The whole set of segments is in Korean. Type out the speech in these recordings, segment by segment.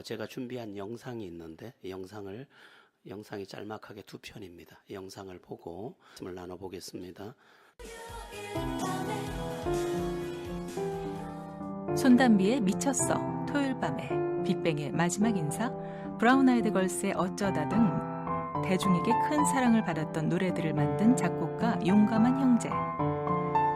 제가 준비한 영상이 있는데 영상이 짤막하게 두 편입니다. 영상을 보고 말씀을 나눠보겠습니다. 손담비의 미쳤어, 토요일 밤에, 빅뱅의 마지막 인사, 브라운 아이드 걸스의 어쩌다 등 대중에게 큰 사랑을 받았던 노래들을 만든 작곡가 용감한 형제.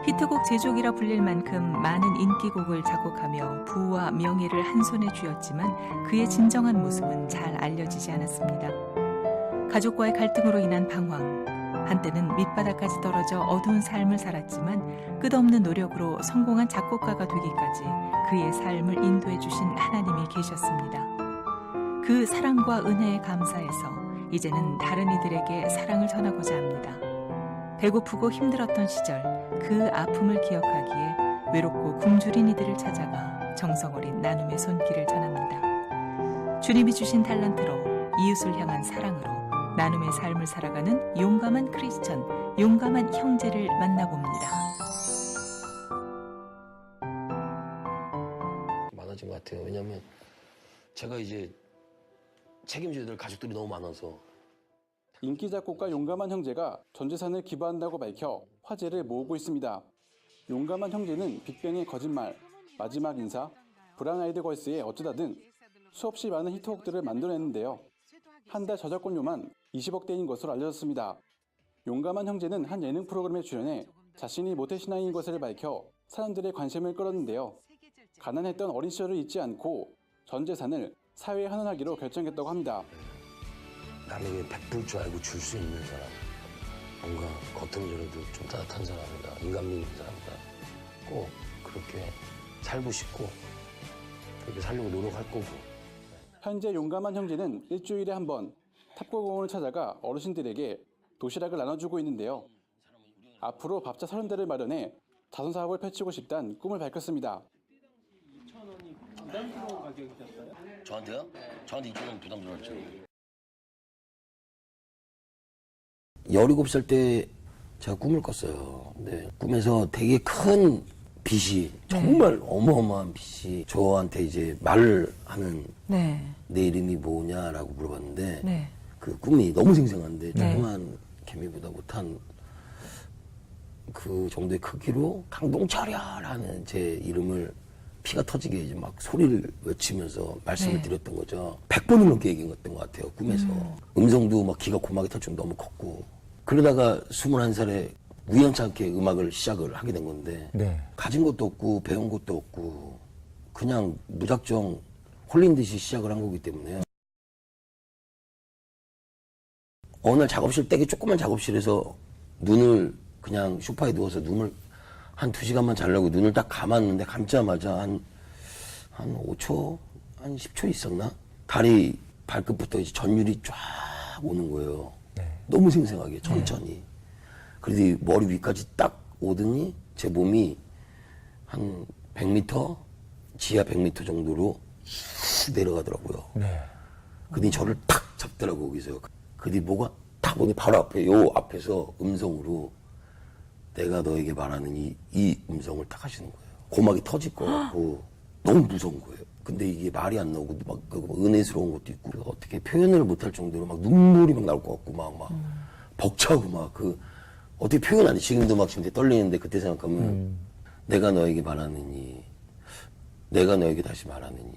히트곡 제조기라 불릴 만큼 많은 인기곡을 작곡하며 부와 명예를 한 손에 쥐었지만 그의 진정한 모습은 잘 알려지지 않았습니다. 가족과의 갈등으로 인한 방황, 한때는 밑바닥까지 떨어져 어두운 삶을 살았지만 끝없는 노력으로 성공한 작곡가가 되기까지 그의 삶을 인도해 주신 하나님이 계셨습니다. 그 사랑과 은혜에 감사해서 이제는 다른 이들에게 사랑을 전하고자 합니다. 배고프고 힘들었던 시절 그 아픔을 기억하기에 외롭고 굶주린 이들을 찾아가 정성 어린 나눔의 손길을 전합니다. 주님이 주신 달란트로 이웃을 향한 사랑으로 나눔의 삶을 살아가는 용감한 크리스천, 용감한 형제를 만나봅니다. 많아진 것 같아요. 왜냐면 제가 이제 책임져야 될 가족들이 너무 많아서. 인기 작곡가 용감한 형제가 전 재산을 기부한다고 밝혀 화제를 모으고 있습니다. 용감한 형제는 빅뱅의 거짓말, 마지막 인사, 브라운 아이드 걸스의 어쩌다 등 수없이 많은 히트곡들을 만들어냈는데요. 한 달 저작권료만 20억대인 것으로 알려졌습니다. 용감한 형제는 한 예능 프로그램에 출연해 자신이 모태신앙인 것을 밝혀 사람들의 관심을 끌었는데요. 가난했던 어린 시절을 잊지 않고 전 재산을 사회에 헌원하기로 결정했다고 합니다. 남에게 베풀 줄 알고 줄 수 있는 사람, 뭔가 겉으로라도 좀 따뜻한 사람이다, 인간미 있는 사람이다. 꼭 그렇게 살고 싶고 그렇게 살려고 노력할 거고. 현재 용감한 형제는 일주일에 한 번 탑골공원을 찾아가 어르신들에게 도시락을 나눠주고 있는데요. 앞으로 밥차 30대를 마련해 자선사업을 펼치고 싶다는 꿈을 밝혔습니다. 2,000원이 부담스러운 가격이셨어요? 저한테요? 저한테 2,000원 부담스러웠죠. 17살 때 제가 꿈을 꿨어요. 근데 꿈에서 되게 큰 빛이, 정말 어마어마한 빛이 저한테 이제 말을 하는, 내 이름이 뭐냐라고 물어봤는데 그 꿈이 너무 생생한데 조그만 개미보다 못한 그 정도의 크기로 강동철이야라는 제 이름을 피가 터지게 이제 막 소리를 외치면서 말씀을 드렸던 거죠. 100번을 넘게 얘기했던 것 같아요, 꿈에서. 음성도 막 기가 고막이 터질 정도 너무 컸고. 그러다가 21살에 우연찮게 음악을 시작을 하게 된 건데, 가진 것도 없고 배운 것도 없고 그냥 무작정 홀린 듯이 시작을 한 거기 때문에, 어느 날 작업실, 되게 조그만 작업실에서 눈을 그냥 소파에 누워서 눈을 한 2시간만 자려고 눈을 딱 감았는데, 감자마자 한 5초, 한 10초 있었나? 다리 발끝부터 이제 전율이 쫙 오는 거예요. 너무 생생하게, 천천히. 그래도 이 머리 위까지 딱 오더니 제 몸이 한 100m, 지하 100m 정도로 내려가더라고요. 그러더니 저를 탁 잡더라고, 거기서. 그러더니 뭐가 탁 오니 바로 앞에, 요 앞에서 음성으로 내가 너에게 말하는 이 음성을 딱 하시는 거예요. 고막이 터질 것 같고 너무 무서운 거예요. 근데 이게 말이 안 나오고 막 은혜스러운 것도 있고 어떻게 표현을 못할 정도로 막 눈물이 막 나올 것 같고 막 벅차고 막 어떻게 표현 안 돼. 지금도 막 지금 떨리는데 그때 생각하면 내가 너에게 말하느니, 내가 너에게 다시 말하느니,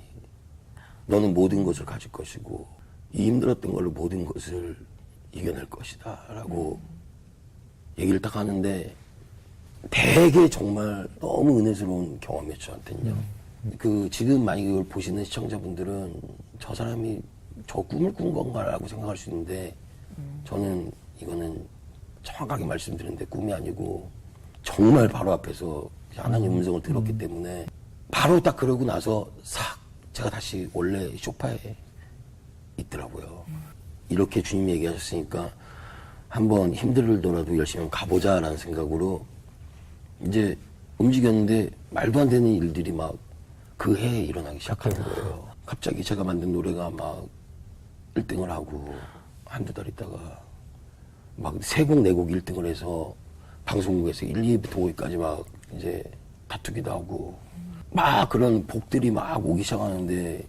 너는 모든 것을 가질 것이고 이 힘들었던 걸로 모든 것을 이겨낼 것이다 라고 얘기를 딱 하는데, 되게 정말 너무 은혜스러운 경험이었죠, 저한테는요. 지금 만약에 이걸 보시는 시청자분들은 저 사람이 저 꿈을 꾼 건가라고 생각할 수 있는데, 저는 이거는 정확하게 말씀드리는데 꿈이 아니고 정말 바로 앞에서 하나님 음성을 들었기 때문에, 바로 딱 그러고 나서 싹 제가 다시 원래 소파에 있더라고요. 이렇게 주님이 얘기하셨으니까 한번 힘들더라도 열심히 가보자라는 생각으로 이제 움직였는데, 말도 안 되는 일들이 막 그 해에 일어나기 시작하는 거예요. 갑자기 제가 만든 노래가 막 1등을 하고 한두 달 있다가 막 3곡, 4곡 1등을 해서 방송국에서 1, 2부터 5위까지 막 이제 다투기도 하고 막 그런 복들이 막 오기 시작하는데,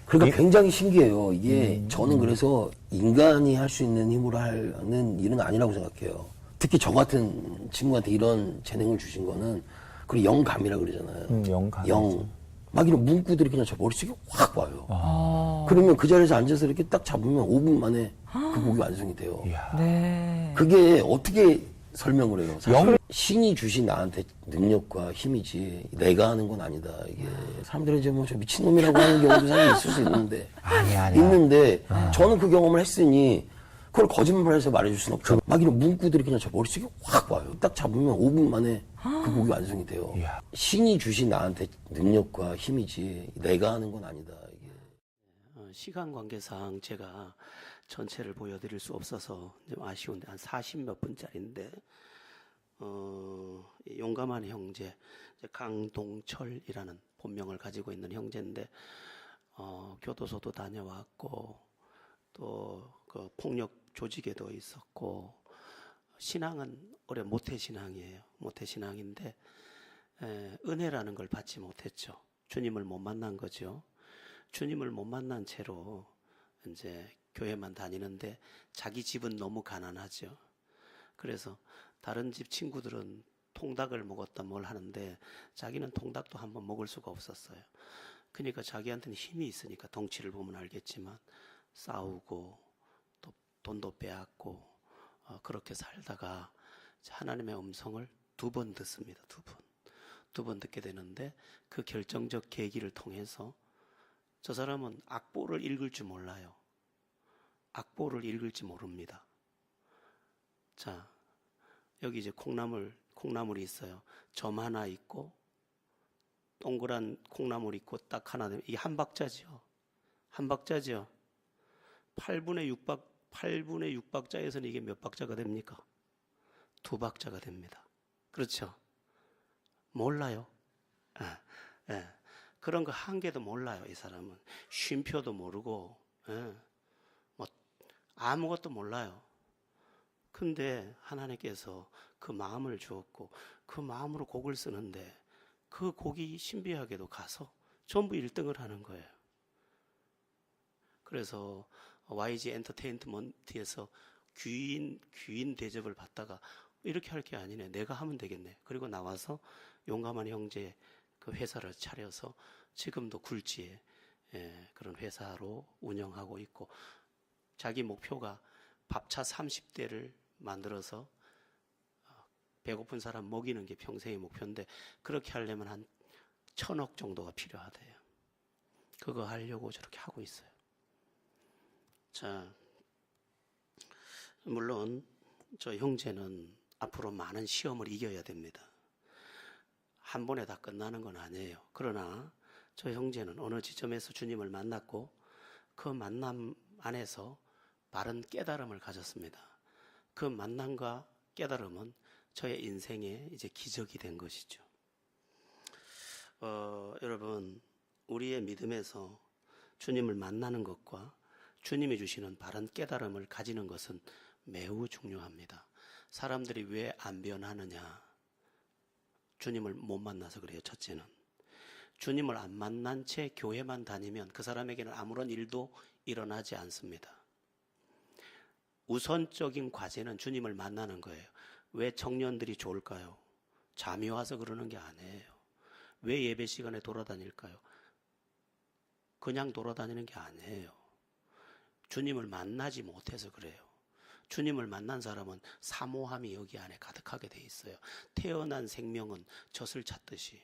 그러니까 굉장히 신기해요. 이게 저는 그래서 인간이 할 수 있는 힘으로 하는 일은 아니라고 생각해요. 특히 저 같은 친구한테 이런 재능을 주신 거는 그 영감이라 그러잖아요. 영감. 막 이런 문구들이 그냥 저 머릿속에 확 와요. 그러면 그 자리에서 앉아서 이렇게 딱 잡으면 5분 만에 그 곡이 완성이 돼요. 네. 그게 어떻게 설명을 해요? 사실 신이 주신 나한테 능력과 힘이지 내가 하는 건 아니다. 이게 사람들이 이제 뭐 저 미친놈이라고 하는 경우도 사실 있을 수 있는데 아니야. 있는데 저는 그 경험을 했으니 그걸 거짓말해서 말해줄 수는 없죠. 막 이런 문구들이 그냥 저 머릿속에 확 와요. 딱 잡으면 5분 만에 그 곡이 완성이 돼요. 신이 주신 나한테 능력과 힘이지 내가 하는 건 아니다. 이게. 시간 관계상 제가 전체를 보여드릴 수 없어서 좀 아쉬운데 한 40몇 분짜리인데 용감한 형제 강동철이라는 본명을 가지고 있는 형제인데 교도소도 다녀왔고 또 그 폭력 조직에도 있었고 신앙은 올해 모태신앙이에요. 모태신앙인데 은혜라는 걸 받지 못했죠. 주님을 못 만난 거죠. 주님을 못 만난 채로 이제 교회만 다니는데 자기 집은 너무 가난하죠. 그래서 다른 집 친구들은 통닭을 먹었다 뭘 하는데 자기는 통닭도 한번 먹을 수가 없었어요. 그러니까 자기한테는 힘이 있으니까 덩치를 보면 알겠지만 싸우고 또 돈도 빼앗고 그렇게 살다가 하나님의 음성을 2번 듣습니다. 2번 듣게 되는데 그 결정적 계기를 통해서 저 사람은 악보를 읽을 줄 몰라요. 악보를 읽을 줄 모릅니다. 자, 여기 이제 콩나물이 있어요. 점 하나 있고 동그란 콩나물이 있고 딱 하나 되면 이게 한 박자죠. 한 박자죠. 8분의 6박자에서는 이게 몇 박자가 됩니까? 2박자가 됩니다. 그렇죠? 몰라요. 그런 거 한 개도 몰라요. 이 사람은 쉼표도 모르고 뭐 아무것도 몰라요. 근데 하나님께서 그 마음을 주었고 그 마음으로 곡을 쓰는데 그 곡이 신비하게도 가서 전부 1등을 하는 거예요. 그래서 YG 엔터테인먼트에서 귀인 대접을 받다가 이렇게 할 게 아니네. 내가 하면 되겠네. 그리고 나와서 용감한 형제 그 회사를 차려서 지금도 굴지에 그런 회사로 운영하고 있고 자기 목표가 밥차 30대를 만들어서 배고픈 사람 먹이는 게 평생의 목표인데 그렇게 하려면 한 1,000억 정도가 필요하대요. 그거 하려고 저렇게 하고 있어요. 자, 물론 저 형제는 앞으로 많은 시험을 이겨야 됩니다. 한 번에 다 끝나는 건 아니에요. 그러나 저 형제는 어느 지점에서 주님을 만났고 그 만남 안에서 바른 깨달음을 가졌습니다. 그 만남과 깨달음은 저의 인생의 이제 기적이 된 것이죠. 여러분, 우리의 믿음에서 주님을 만나는 것과 주님이 주시는 바른 깨달음을 가지는 것은 매우 중요합니다. 사람들이 왜 안 변하느냐? 주님을 못 만나서 그래요. 첫째는 주님을 안 만난 채 교회만 다니면 그 사람에게는 아무런 일도 일어나지 않습니다. 우선적인 과제는 주님을 만나는 거예요. 왜 청년들이 좋을까요? 잠이 와서 그러는 게 아니에요. 왜 예배 시간에 돌아다닐까요? 그냥 돌아다니는 게 아니에요. 주님을 만나지 못해서 그래요. 주님을 만난 사람은 사모함이 여기 안에 가득하게 돼 있어요. 태어난 생명은 젖을 찾듯이.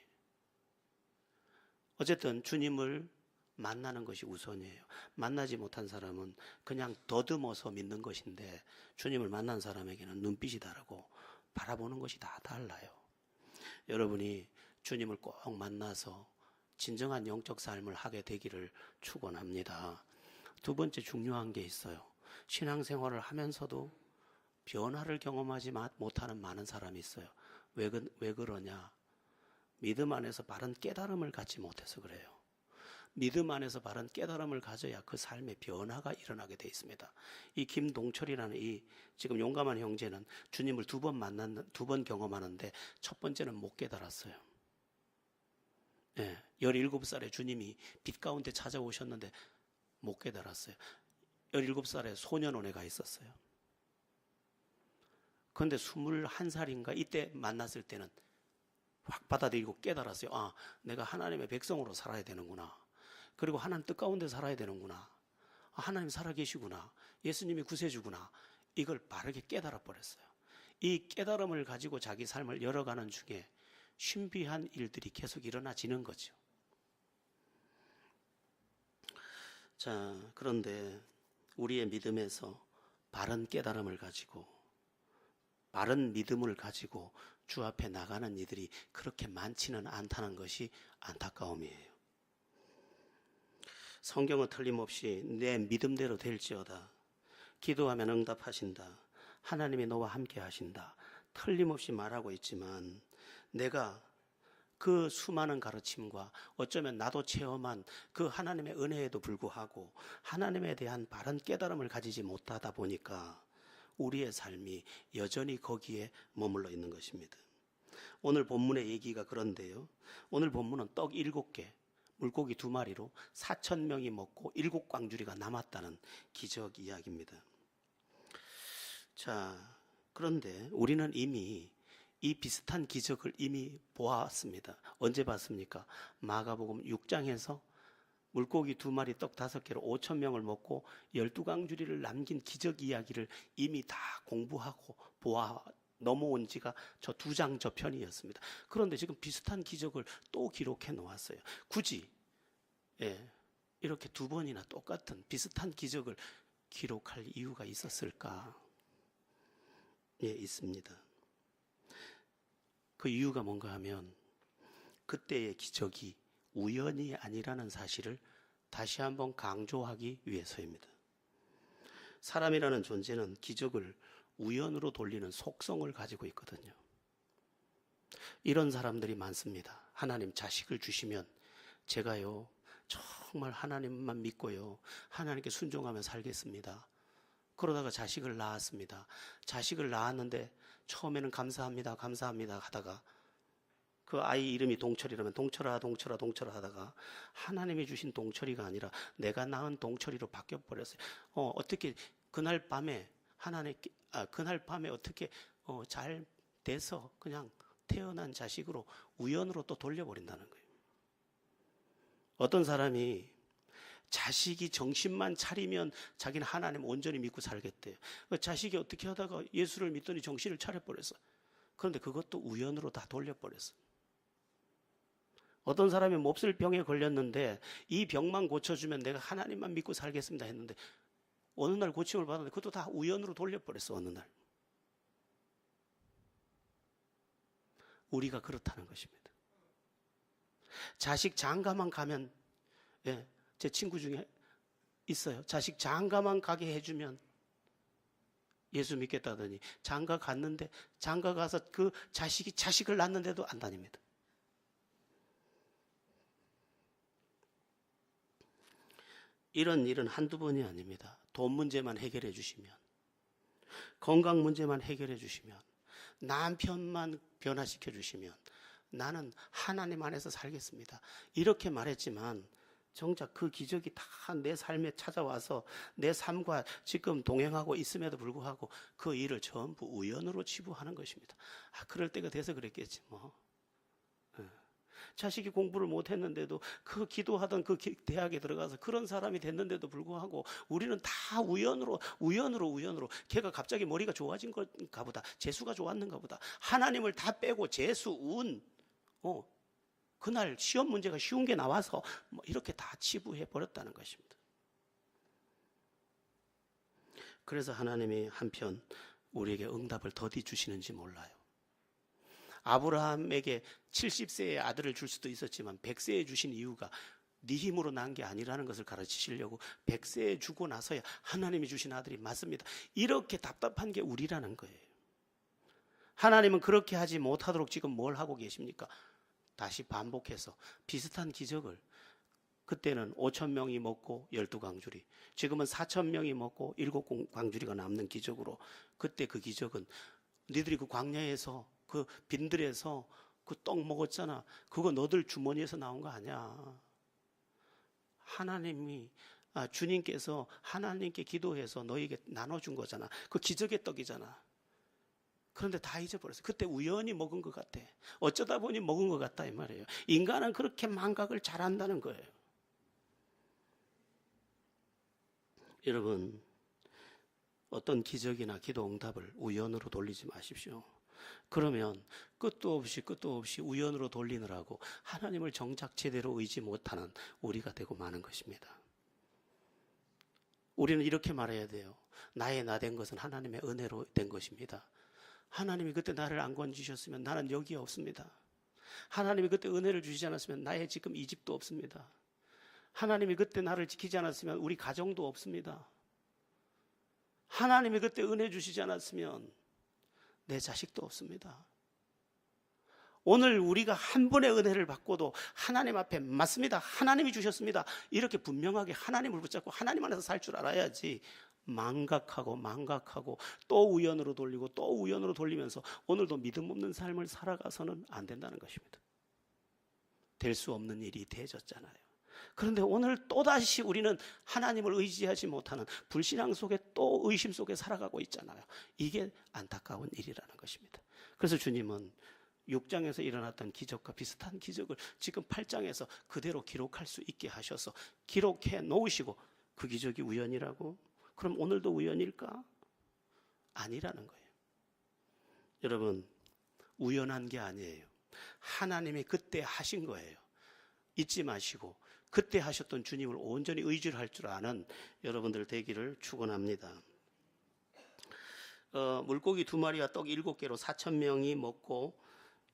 어쨌든 주님을 만나는 것이 우선이에요. 만나지 못한 사람은 그냥 더듬어서 믿는 것인데 주님을 만난 사람에게는 눈빛이 다르고 바라보는 것이 다 달라요. 여러분이 주님을 꼭 만나서 진정한 영적 삶을 하게 되기를 축원합니다. 2번째 중요한 게 있어요. 신앙생활을 하면서도 변화를 경험하지 못하는 많은 사람이 있어요. 왜 그러냐? 믿음 안에서 바른 깨달음을 갖지 못해서 그래요. 믿음 안에서 바른 깨달음을 가져야 그 삶의 변화가 일어나게 돼 있습니다. 이 김동철이라는 이 지금 용감한 형제는 주님을 2번 경험하는데 첫 번째는 못 깨달았어요. 17살에 주님이 빛 가운데 찾아오셨는데 못 깨달았어요. 17살에 소년원에 가 있었어요. 그런데 21살인가 이때 만났을 때는 확 받아들이고 깨달았어요. 아, 내가 하나님의 백성으로 살아야 되는구나. 그리고 하나님 뜻 가운데 살아야 되는구나. 아, 하나님 살아계시구나. 예수님이 구세주구나. 이걸 바르게 깨달아 버렸어요. 이 깨달음을 가지고 자기 삶을 열어가는 중에 신비한 일들이 계속 일어나지는 거죠. 자, 그런데 우리의 믿음에서 바른 깨달음을 가지고 바른 믿음을 가지고 주 앞에 나가는 이들이 그렇게 많지는 않다는 것이 안타까움이에요. 성경은 틀림없이 내 믿음대로 될지어다. 기도하면 응답하신다. 하나님이 너와 함께 하신다. 틀림없이 말하고 있지만 내가 그 수많은 가르침과 어쩌면 나도 체험한 그 하나님의 은혜에도 불구하고 하나님에 대한 바른 깨달음을 가지지 못하다 보니까 우리의 삶이 여전히 거기에 머물러 있는 것입니다. 오늘 본문의 얘기가 그런데요. 오늘 본문은 떡 7개, 물고기 2마리로 4,000명이 먹고 7광주리가 남았다는 기적 이야기입니다. 자, 그런데 우리는 이미 이 비슷한 기적을 이미 보았습니다. 언제 봤습니까? 마가복음 6장에서 물고기 2마리 떡 5개로 5,000명을 먹고 12광주리를 남긴 기적 이야기를 이미 다 공부하고 보아 넘어온 지가 저 2장 저편이었습니다. 그런데 지금 비슷한 기적을 또 기록해 놓았어요. 굳이 이렇게 2번이나 똑같은 비슷한 기적을 기록할 이유가 있었을까? 있습니다. 그 이유가 뭔가 하면 그때의 기적이 우연이 아니라는 사실을 다시 한번 강조하기 위해서입니다. 사람이라는 존재는 기적을 우연으로 돌리는 속성을 가지고 있거든요. 이런 사람들이 많습니다. 하나님 자식을 주시면 제가요 정말 하나님만 믿고요 하나님께 순종하며 살겠습니다. 그러다가 자식을 낳았습니다. 자식을 낳았는데 처음에는 감사합니다 하다가 그 아이 이름이 동철이라면 동철아 하다가 하나님이 주신 동철이가 아니라 내가 낳은 동철이로 바뀌어 버렸어요. 어떻게 그날 밤에 어떻게 잘 돼서 그냥 태어난 자식으로 우연으로 또 돌려버린다는 거예요. 어떤 사람이 자식이 정신만 차리면 자기는 하나님 온전히 믿고 살겠대요. 자식이 어떻게 하다가 예수를 믿더니 정신을 차려버렸어. 그런데 그것도 우연으로 다 돌려버렸어. 어떤 사람이 몹쓸 병에 걸렸는데 이 병만 고쳐주면 내가 하나님만 믿고 살겠습니다 했는데 어느 날 고침을 받았는데 그것도 다 우연으로 돌려버렸어. 어느 날. 우리가 그렇다는 것입니다. 자식 장가만 가면 제 친구 중에 있어요. 자식 장가만 가게 해주면 예수 믿겠다더니 장가 갔는데 장가 가서 그 자식이 자식을 낳는데도 안 다닙니다. 이런 일은 한두 번이 아닙니다. 돈 문제만 해결해 주시면, 건강 문제만 해결해 주시면, 남편만 변화시켜 주시면 나는 하나님 안에서 살겠습니다. 이렇게 말했지만 정작 그 기적이 다 내 삶에 찾아와서 내 삶과 지금 동행하고 있음에도 불구하고 그 일을 전부 우연으로 치부하는 것입니다. 그럴 때가 돼서 그랬겠지 뭐. 자식이 공부를 못했는데도 그 기도하던 그 대학에 들어가서 그런 사람이 됐는데도 불구하고 우리는 다 우연으로 걔가 갑자기 머리가 좋아진 건가 보다, 재수가 좋았는가 보다, 하나님을 다 빼고 재수, 운, 그날 시험 문제가 쉬운 게 나와서 이렇게 다 치부해 버렸다는 것입니다. 그래서 하나님이 한편 우리에게 응답을 더디 주시는지 몰라요. 아브라함에게 70세의 아들을 줄 수도 있었지만 100세에 주신 이유가 네 힘으로 난 게 아니라는 것을 가르치시려고 100세에 주고 나서야 하나님이 주신 아들이 맞습니다. 이렇게 답답한 게 우리라는 거예요. 하나님은 그렇게 하지 못하도록 지금 뭘 하고 계십니까? 다시 반복해서 비슷한 기적을, 그때는 5,000명이 먹고 12광주리, 지금은 4,000명이 먹고 7광주리가 남는 기적으로, 그때 그 기적은 니들이 그 광야에서 그 빈들에서 그 떡 먹었잖아. 그거 너들 주머니에서 나온 거 아니야. 주님께서 하나님께 기도해서 너에게 나눠준 거잖아. 그 기적의 떡이잖아. 그런데 다 잊어버렸어. 그때 우연히 먹은 것 같아. 어쩌다 보니 먹은 것 같다 이 말이에요. 인간은 그렇게 망각을 잘한다는 거예요. 여러분, 어떤 기적이나 기도 응답을 우연으로 돌리지 마십시오. 그러면 끝도 없이 우연으로 돌리느라고 하나님을 정작 제대로 의지 못하는 우리가 되고 마는 것입니다. 우리는 이렇게 말해야 돼요. 나의 나 된 것은 하나님의 은혜로 된 것입니다. 하나님이 그때 나를 안 건지셨으면 나는 여기에 없습니다. 하나님이 그때 은혜를 주시지 않았으면 나의 지금 이 집도 없습니다. 하나님이 그때 나를 지키지 않았으면 우리 가정도 없습니다. 하나님이 그때 은혜 주시지 않았으면 내 자식도 없습니다. 오늘 우리가 한 번의 은혜를 받고도 하나님 앞에 맞습니다. 하나님이 주셨습니다. 이렇게 분명하게 하나님을 붙잡고 하나님 안에서 살 줄 알아야지 망각하고 또 우연으로 돌리고 또 우연으로 돌리면서 오늘도 믿음 없는 삶을 살아가서는 안 된다는 것입니다. 될 수 없는 일이 되어졌잖아요. 그런데 오늘 또다시 우리는 하나님을 의지하지 못하는 불신앙 속에 또 의심 속에 살아가고 있잖아요. 이게 안타까운 일이라는 것입니다. 그래서 주님은 6장에서 일어났던 기적과 비슷한 기적을 지금 8장에서 그대로 기록할 수 있게 하셔서 기록해 놓으시고 그 기적이 우연이라고? 그럼 오늘도 우연일까? 아니라는 거예요. 여러분, 우연한 게 아니에요. 하나님이 그때 하신 거예요. 잊지 마시고 그때 하셨던 주님을 온전히 의지를 할 줄 아는 여러분들 되기를 축원합니다. 물고기 2마리와 떡 7개로 4,000명이 먹고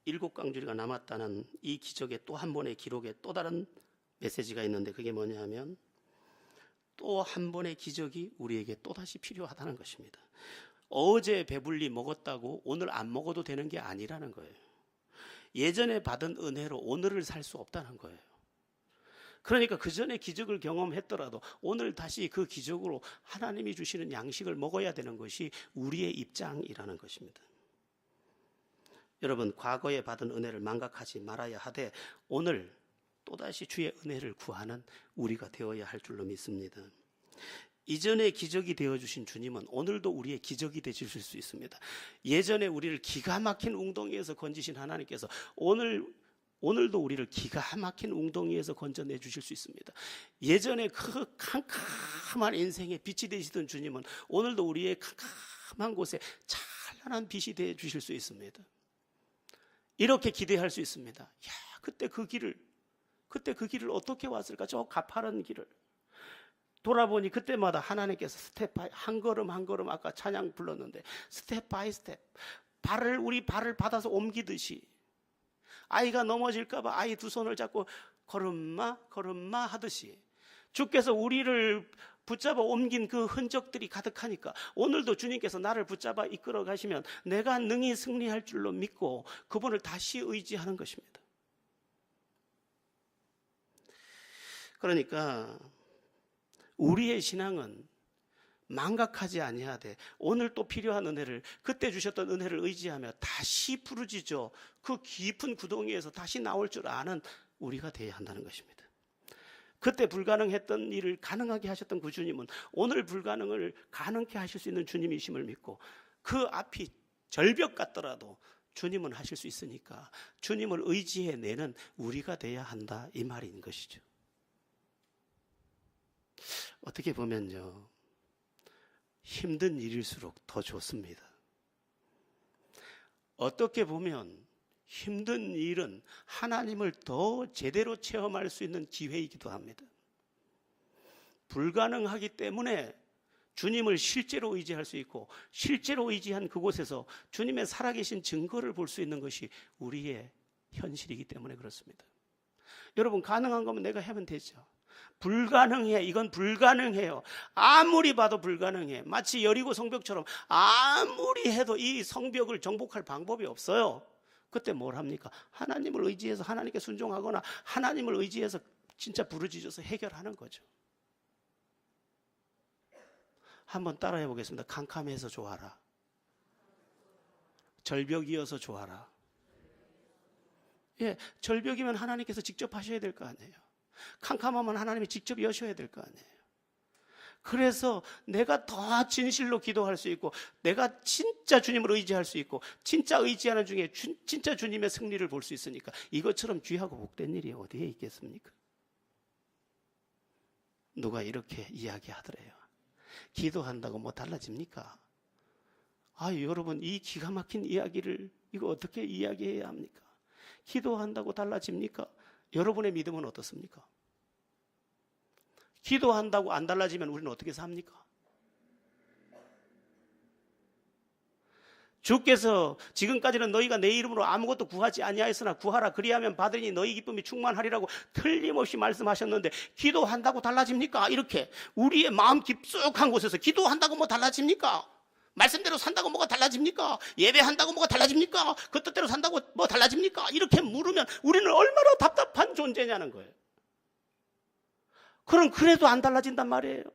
7강주리가 남았다는 이 기적의 또 한 번의 기록에 또 다른 메시지가 있는데 그게 뭐냐 하면 또 한 번의 기적이 우리에게 또다시 필요하다는 것입니다. 어제 배불리 먹었다고 오늘 안 먹어도 되는 게 아니라는 거예요. 예전에 받은 은혜로 오늘을 살 수 없다는 거예요. 그러니까 그 전에 기적을 경험했더라도 오늘 다시 그 기적으로 하나님이 주시는 양식을 먹어야 되는 것이 우리의 입장이라는 것입니다. 여러분, 과거에 받은 은혜를 망각하지 말아야 하되 오늘 또다시 주의 은혜를 구하는 우리가 되어야 할 줄로 믿습니다. 이전에 기적이 되어주신 주님은 오늘도 우리의 기적이 되실 수 있습니다. 예전에 우리를 기가 막힌 웅덩이에서 건지신 하나님께서 오늘도 우리를 기가 막힌 웅덩이에서 건져내 주실 수 있습니다. 예전에 그 캄캄한 인생의 빛이 되시던 주님은 오늘도 우리의 캄캄한 곳에 찬란한 빛이 되어 주실 수 있습니다. 이렇게 기대할 수 있습니다. 야, 그때 그 길을 어떻게 왔을까? 저 가파른 길을 돌아보니 그때마다 하나님께서 스텝 바이 한 걸음 한 걸음 아까 찬양 불렀는데 스텝 바이 스텝 우리 발을 받아서 옮기듯이 아이가 넘어질까 봐 아이 두 손을 잡고 걸음마 하듯이 주께서 우리를 붙잡아 옮긴 그 흔적들이 가득하니까 오늘도 주님께서 나를 붙잡아 이끌어 가시면 내가 능히 승리할 줄로 믿고 그분을 다시 의지하는 것입니다. 그러니까 우리의 신앙은 망각하지 아니하되 오늘 또 필요한 은혜를 그때 주셨던 은혜를 의지하며 다시 부르짖어 그 깊은 구덩이에서 다시 나올 줄 아는 우리가 되어야 한다는 것입니다. 그때 불가능했던 일을 가능하게 하셨던 그 주님은 오늘 불가능을 가능케 하실 수 있는 주님이심을 믿고 그 앞이 절벽 같더라도 주님은 하실 수 있으니까 주님을 의지해내는 우리가 되어야 한다 이 말인 것이죠. 어떻게 보면요, 힘든 일일수록 더 좋습니다. 어떻게 보면 힘든 일은 하나님을 더 제대로 체험할 수 있는 기회이기도 합니다. 불가능하기 때문에 주님을 실제로 의지할 수 있고 실제로 의지한 그곳에서 주님의 살아계신 증거를 볼 수 있는 것이 우리의 현실이기 때문에 그렇습니다. 여러분, 가능한 거면 내가 하면 되죠. 불가능해. 이건 불가능해요. 아무리 봐도 불가능해. 마치 여리고 성벽처럼 아무리 해도 이 성벽을 정복할 방법이 없어요. 그때 뭘 합니까? 하나님을 의지해서 하나님께 순종하거나 하나님을 의지해서 진짜 부르짖어서 해결하는 거죠. 한번 따라해 보겠습니다. 캄캄해서 좋아라. 절벽이어서 좋아라. 예, 절벽이면 하나님께서 직접 하셔야 될 거 아니에요. 캄캄하면 하나님이 직접 여셔야 될 거 아니에요. 그래서 내가 더 진실로 기도할 수 있고, 내가 진짜 주님을 의지할 수 있고, 진짜 의지하는 중에 진짜 주님의 승리를 볼 수 있으니까 이것처럼 귀하고 복된 일이 어디에 있겠습니까? 누가 이렇게 이야기하더래요. 기도한다고 뭐 달라집니까? 여러분, 이 기가 막힌 이야기를 이거 어떻게 이야기해야 합니까? 기도한다고 달라집니까? 여러분의 믿음은 어떻습니까? 기도한다고 안 달라지면 우리는 어떻게 삽니까? 주께서 지금까지는 너희가 내 이름으로 아무것도 구하지 아니하였으나 구하라 그리하면 받으니 너희 기쁨이 충만하리라고 틀림없이 말씀하셨는데, 기도한다고 달라집니까? 이렇게 우리의 마음 깊숙한 곳에서 기도한다고 뭐 달라집니까? 말씀대로 산다고 뭐가 달라집니까? 예배한다고 뭐가 달라집니까? 그 뜻대로 산다고 뭐 달라집니까? 이렇게 물으면 우리는 얼마나 답답한 존재냐는 거예요. 그럼 그래도 안 달라진단 말이에요.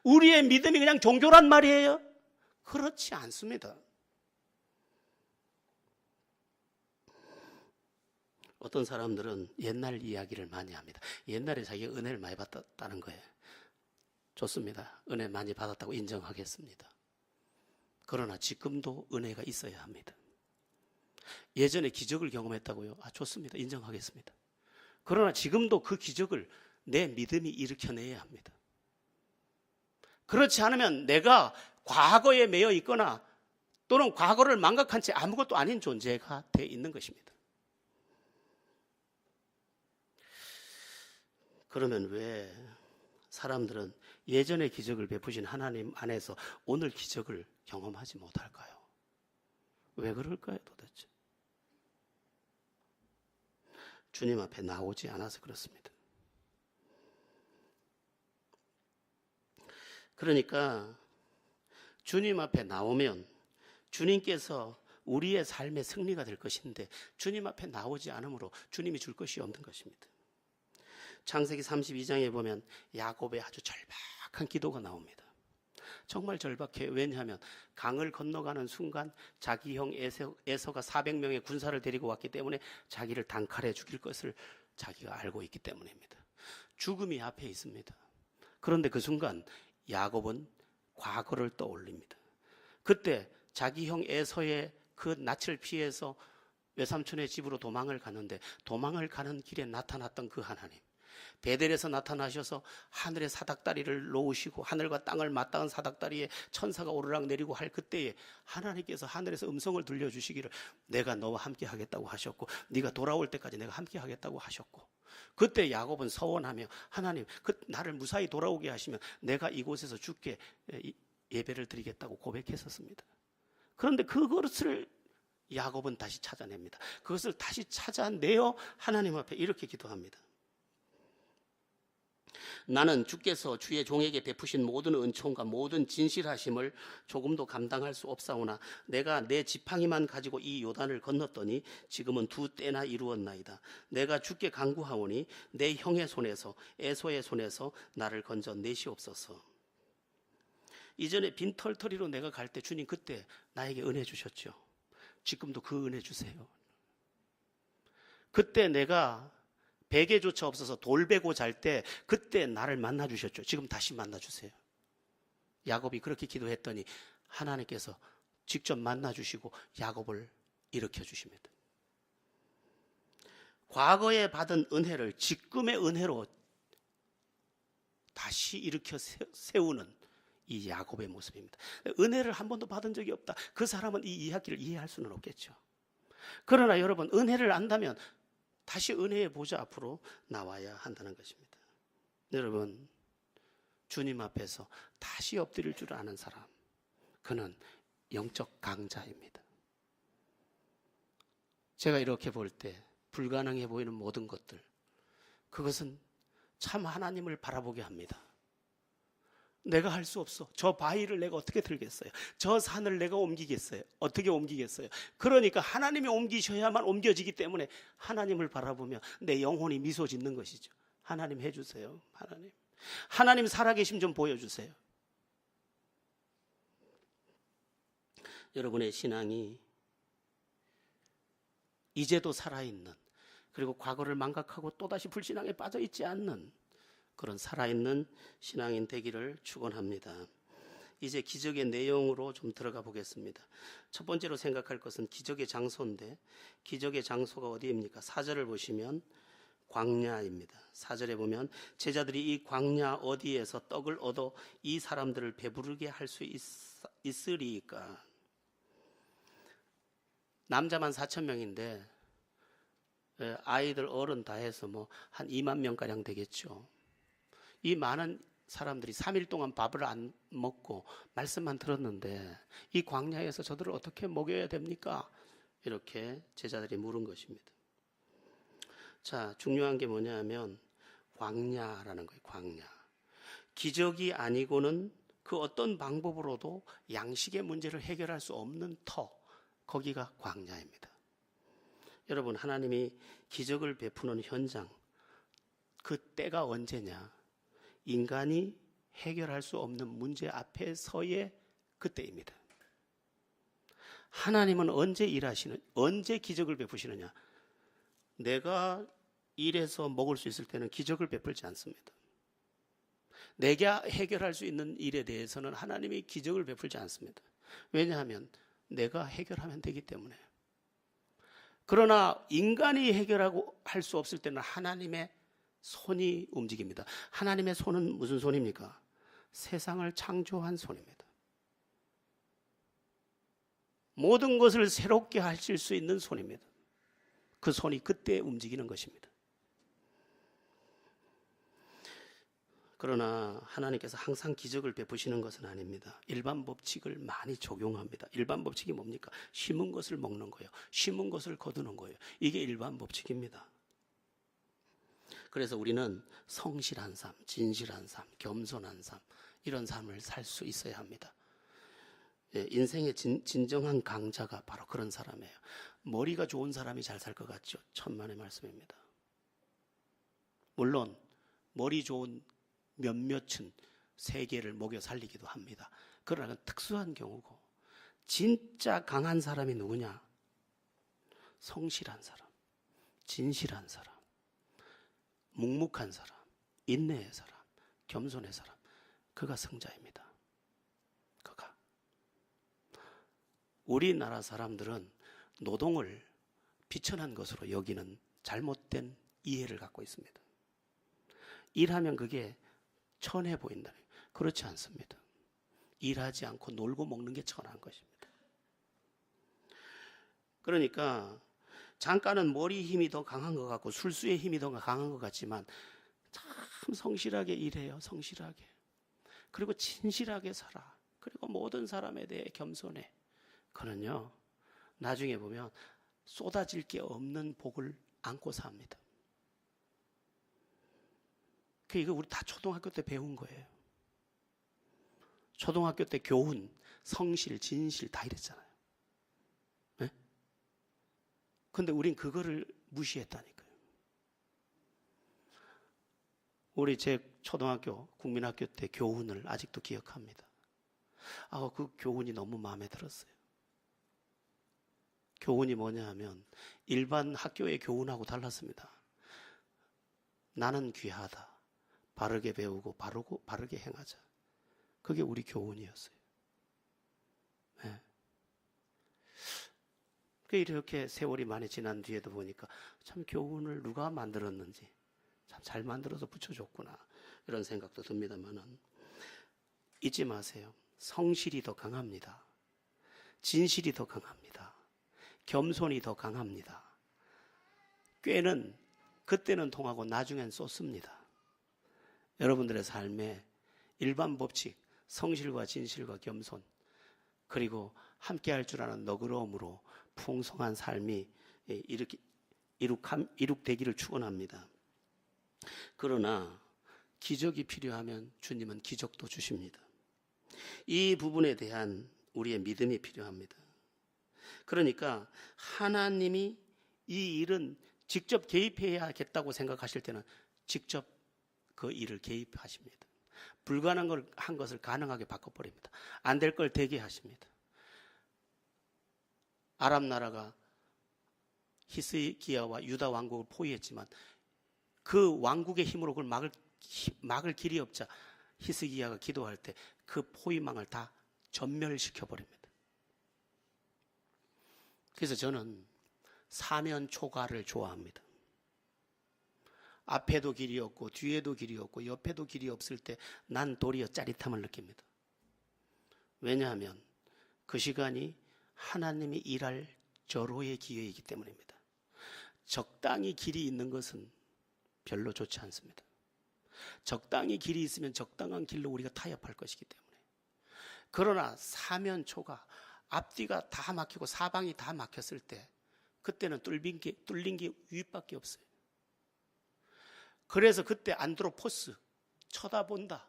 우리의 믿음이 그냥 종교란 말이에요? 그렇지 않습니다. 어떤 사람들은 옛날 이야기를 많이 합니다. 옛날에 자기가 은혜를 많이 받았다는 거예요. 좋습니다. 은혜 많이 받았다고 인정하겠습니다. 그러나 지금도 은혜가 있어야 합니다. 예전에 기적을 경험했다고요? 좋습니다. 인정하겠습니다. 그러나 지금도 그 기적을 내 믿음이 일으켜내야 합니다. 그렇지 않으면 내가 과거에 매여 있거나 또는 과거를 망각한 채 아무것도 아닌 존재가 되어 있는 것입니다. 그러면 왜 사람들은 예전에 기적을 베푸신 하나님 안에서 오늘 기적을 경험하지 못할까요? 왜 그럴까요, 도대체? 주님 앞에 나오지 않아서 그렇습니다. 그러니까 주님 앞에 나오면 주님께서 우리의 삶의 승리가 될 것인데, 주님 앞에 나오지 않으므로 주님이 줄 것이 없는 것입니다. 창세기 32장에 보면 야곱의 아주 절박한 기도가 나옵니다. 정말 절박해요. 왜냐하면 강을 건너가는 순간 자기 형 에서가 400명의 군사를 데리고 왔기 때문에 자기를 단칼에 죽일 것을 자기가 알고 있기 때문입니다. 죽음이 앞에 있습니다. 그런데 그 순간 야곱은 과거를 떠올립니다. 그때 자기 형 에서의 그 낯을 피해서 외삼촌의 집으로 도망을 가는데, 도망을 가는 길에 나타났던 그 하나님, 베델에서 나타나셔서 하늘의 사닥다리를 놓으시고 하늘과 땅을 맞닿은 사닥다리에 천사가 오르락 내리고 할 그때에 하나님께서 하늘에서 음성을 들려주시기를 내가 너와 함께 하겠다고 하셨고, 네가 돌아올 때까지 내가 함께 하겠다고 하셨고, 그때 야곱은 서원하며 하나님, 나를 무사히 돌아오게 하시면 내가 이곳에서 주께 예배를 드리겠다고 고백했었습니다. 그런데 그것을 야곱은 다시 찾아냅니다. 그것을 다시 찾아내어 하나님 앞에 이렇게 기도합니다. 나는 주께서 주의 종에게 베푸신 모든 은총과 모든 진실하심을 조금도 감당할 수 없사오나 내가 내 지팡이만 가지고 이 요단을 건넜더니 지금은 2때나 이루었나이다. 내가 주께 간구하오니 내 형의 손에서 에서의 손에서 나를 건져 내시옵소서. 이전에 빈털터리로 내가 갈 때 주님 그때 나에게 은혜 주셨죠. 지금도 그 은혜 주세요. 그때 내가 베개조차 없어서 돌베고 잘 때 그때 나를 만나 주셨죠. 지금 다시 만나 주세요. 야곱이 그렇게 기도했더니 하나님께서 직접 만나 주시고 야곱을 일으켜 주십니다. 과거에 받은 은혜를 지금의 은혜로 다시 일으켜 세우는 이 야곱의 모습입니다. 은혜를 한 번도 받은 적이 없다. 그 사람은 이 이야기를 이해할 수는 없겠죠. 그러나 여러분, 은혜를 안다면 다시 은혜의 보좌 앞으로 나와야 한다는 것입니다. 여러분, 주님 앞에서 다시 엎드릴 줄 아는 사람, 그는 영적 강자입니다. 제가 이렇게 볼 때 불가능해 보이는 모든 것들, 그것은 참 하나님을 바라보게 합니다. 내가 할 수 없어. 저 바위를 내가 어떻게 들겠어요? 저 산을 내가 옮기겠어요? 어떻게 옮기겠어요? 그러니까 하나님이 옮기셔야만 옮겨지기 때문에 하나님을 바라보며 내 영혼이 미소 짓는 것이죠. 하나님 해주세요. 하나님 살아계심 좀 보여주세요. 여러분의 신앙이 이제도 살아있는, 그리고 과거를 망각하고 또다시 불신앙에 빠져 있지 않는 그런 살아있는 신앙인 되기를 축원합니다. 이제 기적의 내용으로 좀 들어가 보겠습니다. 첫 번째로 생각할 것은 기적의 장소인데, 기적의 장소가 어디입니까? 4절을 보시면 광야입니다. 4절에 보면 제자들이 이 광야 어디에서 떡을 얻어 이 사람들을 배부르게 할 수 있으리까? 남자만 4,000명인데 아이들 어른 다 해서 뭐 한 2만 명가량 되겠죠. 이 많은 사람들이 3일 동안 밥을 안 먹고 말씀만 들었는데 이 광야에서 저들을 어떻게 먹여야 됩니까? 이렇게 제자들이 물은 것입니다. 자, 중요한 게 뭐냐면 광야라는 거예요. 광야. 기적이 아니고는 그 어떤 방법으로도 양식의 문제를 해결할 수 없는 터, 거기가 광야입니다. 여러분, 하나님이 기적을 베푸는 현장, 그 때가 언제냐? 인간이 해결할 수 없는 문제 앞에 서의 그때입니다. 하나님은 언제 기적을 베푸시느냐? 내가 일해서 먹을 수 있을 때는 기적을 베풀지 않습니다. 내가 해결할 수 있는 일에 대해서는 하나님이 기적을 베풀지 않습니다. 왜냐하면 내가 해결하면 되기 때문에. 그러나 인간이 해결하고 할 수 없을 때는 하나님의 손이 움직입니다. 하나님의 손은 무슨 손입니까? 세상을 창조한 손입니다. 모든 것을 새롭게 하실 수 있는 손입니다. 그 손이 그때 움직이는 것입니다. 그러나 하나님께서 항상 기적을 베푸시는 것은 아닙니다. 일반 법칙을 많이 적용합니다. 일반 법칙이 뭡니까? 심은 것을 먹는 거예요. 심은 것을 거두는 거예요. 이게 일반 법칙입니다. 그래서 우리는 성실한 삶, 진실한 삶, 겸손한 삶, 이런 삶을 살 수 있어야 합니다. 인생의 진정한 강자가 바로 그런 사람이에요. 머리가 좋은 사람이 잘 살 것 같죠? 천만의 말씀입니다. 물론 머리 좋은 몇몇은 세계를 먹여 살리기도 합니다. 그러나 특수한 경우고, 진짜 강한 사람이 누구냐? 성실한 사람, 진실한 사람, 묵묵한 사람, 인내의 사람, 겸손의 사람, 그가 승자입니다. 그가. 우리나라 사람들은 노동을 비천한 것으로 여기는 잘못된 이해를 갖고 있습니다. 일하면 그게 천해 보인다. 그렇지 않습니다. 일하지 않고 놀고 먹는 게 천한 것입니다. 그러니까 잠깐은 머리 힘이 더 강한 것 같고 술수의 힘이 더 강한 것 같지만 참 성실하게 일해요. 성실하게. 그리고 진실하게 살아. 그리고 모든 사람에 대해 겸손해. 그는요, 나중에 보면 쏟아질 게 없는 복을 안고 삽니다. 이거 우리 다 초등학교 때 배운 거예요. 초등학교 때 교훈, 성실, 진실 다 이랬잖아요. 네? 근데 우린 그거를 무시했다니까요. 우리 제 초등학교, 국민학교 때 교훈을 아직도 기억합니다. 그 교훈이 너무 마음에 들었어요. 교훈이 뭐냐 하면 일반 학교의 교훈하고 달랐습니다. 나는 귀하다. 바르게 배우고 바르게 행하자. 그게 우리 교훈이었어요. 네. 이렇게 세월이 많이 지난 뒤에도 보니까 참 교훈을 누가 만들었는지 참 잘 만들어서 붙여줬구나, 이런 생각도 듭니다만은 잊지 마세요. 성실이 더 강합니다. 진실이 더 강합니다. 겸손이 더 강합니다. 꾀는 그때는 통하고 나중엔 쏟습니다. 여러분들의 삶에 일반 법칙, 성실과 진실과 겸손, 그리고 함께 할 줄 아는 너그러움으로 풍성한 삶이 이룩되기를 축원합니다. 그러나 기적이 필요하면 주님은 기적도 주십니다. 이 부분에 대한 우리의 믿음이 필요합니다. 그러니까 하나님이 이 일은 직접 개입해야겠다고 생각하실 때는 직접 그 일을 개입하십니다. 불가능한 것을 가능하게 바꿔버립니다. 안 될 걸 되게 하십니다. 아랍 나라가 히스기야와 유다 왕국을 포위했지만 그 왕국의 힘으로 그걸 막을 길이 없자 히스기야가 기도할 때 그 포위망을 다 전멸시켜 버립니다. 그래서 저는 사면 초가를 좋아합니다. 앞에도 길이 없고 뒤에도 길이 없고 옆에도 길이 없을 때 난 도리어 짜릿함을 느낍니다. 왜냐하면 그 시간이 하나님이 일할 절호의 기회이기 때문입니다. 적당히 길이 있는 것은 별로 좋지 않습니다. 적당히 길이 있으면 적당한 길로 우리가 타협할 것이기 때문에. 그러나 사면초가 앞뒤가 다 막히고 사방이 다 막혔을 때 그때는 뚫린 게 윗밖에 없어요. 그래서 그때 안드로포스, 쳐다본다.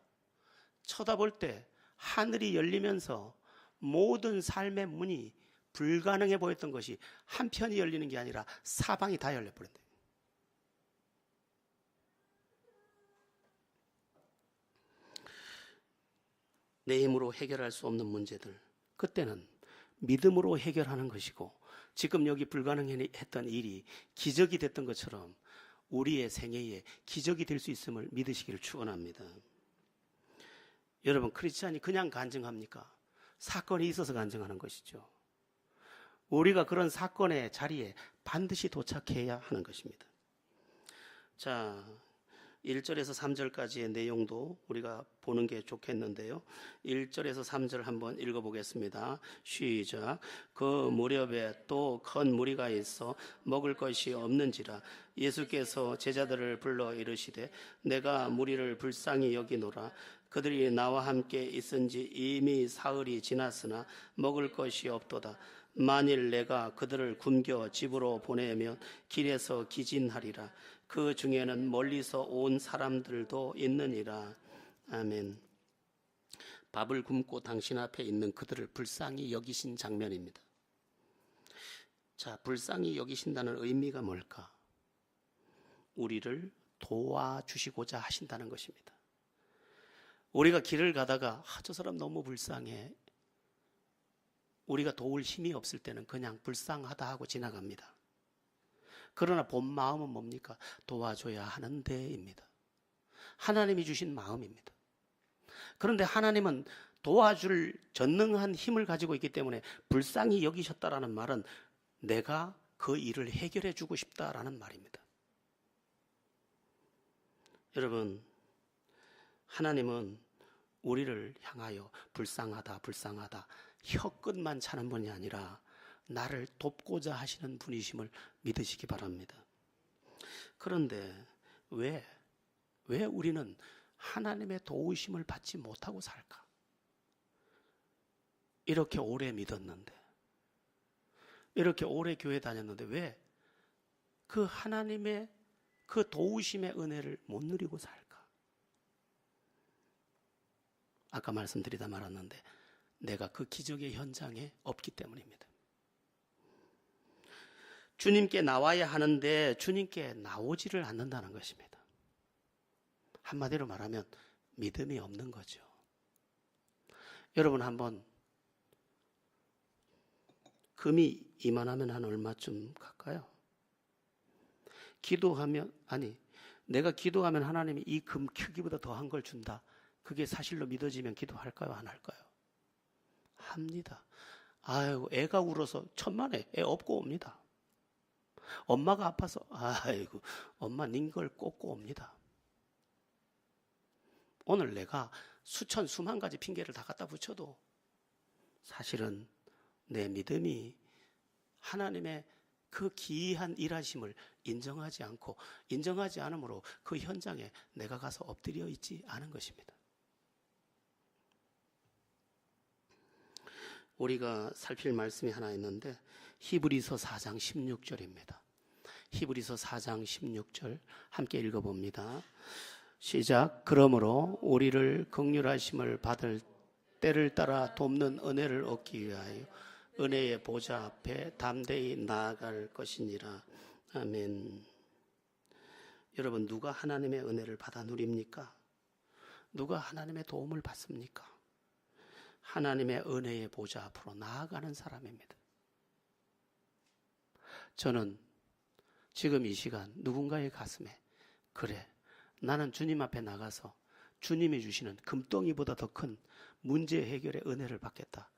쳐다볼 때 하늘이 열리면서 모든 삶의 문이 불가능해 보였던 것이 한편이 열리는 게 아니라 사방이 다 열려버린다. 내 힘으로 해결할 수 없는 문제들, 그때는 믿음으로 해결하는 것이고, 지금 여기 불가능했던 일이 기적이 됐던 것처럼 우리의 생애에 기적이 될 수 있음을 믿으시기를 축원합니다. 여러분, 크리스찬이 그냥 간증합니까? 사건이 있어서 간증하는 것이죠. 우리가 그런 사건의 자리에 반드시 도착해야 하는 것입니다. 자, 1절에서 3절까지의 내용도 우리가 보는 게 좋겠는데요. 1절에서 3절 한번 읽어보겠습니다. 시작. 그 무렵에 또 큰 무리가 있어 먹을 것이 없는지라 예수께서 제자들을 불러 이르시되 내가 무리를 불쌍히 여기노라. 그들이 나와 함께 있은지 이미 사흘이 지났으나 먹을 것이 없도다. 만일 내가 그들을 굶겨 집으로 보내면 길에서 기진하리라. 그 중에는 멀리서 온 사람들도 있느니라. 아멘. 밥을 굶고 당신 앞에 있는 그들을 불쌍히 여기신 장면입니다. 자, 불쌍히 여기신다는 의미가 뭘까? 우리를 도와주시고자 하신다는 것입니다. 우리가 길을 가다가 저 사람 너무 불쌍해. 우리가 도울 힘이 없을 때는 그냥 불쌍하다 하고 지나갑니다. 그러나 본 마음은 뭡니까? 도와줘야 하는데입니다. 하나님이 주신 마음입니다. 그런데 하나님은 도와줄 전능한 힘을 가지고 있기 때문에 불쌍히 여기셨다라는 말은 내가 그 일을 해결해 주고 싶다라는 말입니다. 여러분, 하나님은 우리를 향하여 불쌍하다, 불쌍하다 혀끝만 차는 분이 아니라 나를 돕고자 하시는 분이심을 믿으시기 바랍니다. 그런데 왜 우리는 하나님의 도우심을 받지 못하고 살까? 이렇게 오래 믿었는데, 이렇게 오래 교회 다녔는데 왜 그 하나님의 그 도우심의 은혜를 못 누리고 살까? 아까 말씀드리다 말았는데 내가 그 기적의 현장에 없기 때문입니다. 주님께 나와야 하는데 주님께 나오지를 않는다는 것입니다. 한마디로 말하면 믿음이 없는 거죠. 여러분, 한번 금이 이만하면 한 얼마쯤 갈까요? 내가 기도하면 하나님이 이 금 크기보다 더한 걸 준다. 그게 사실로 믿어지면 기도할까요? 안 할까요? 합니다. 아이고, 애가 울어서 천만에 애 업고 옵니다. 엄마가 아파서 아이고, 엄마 닌 걸 꽂고 옵니다. 오늘 내가 수천 수만 가지 핑계를 다 갖다 붙여도 사실은 내 믿음이 하나님의 그 기이한 일하심을 인정하지 않으므로 그 현장에 내가 가서 엎드려 있지 않은 것입니다. 우리가 살필 말씀이 하나 있는데 히브리서 4장 16절입니다. 히브리서 4장 16절 함께 읽어봅니다. 시작. 그러므로 우리를 긍휼하심을 받을 때를 따라 돕는 은혜를 얻기 위하여 은혜의 보좌 앞에 담대히 나아갈 것이니라. 아멘. 여러분, 누가 하나님의 은혜를 받아 누립니까? 누가 하나님의 도움을 받습니까? 하나님의 은혜의 보좌 앞으로 나아가는 사람입니다. 저는 지금 이 시간 누군가의 가슴에 그래, 나는 주님 앞에 나가서 주님이 주시는 금덩이보다 더 큰 문제 해결의 은혜를 받겠다,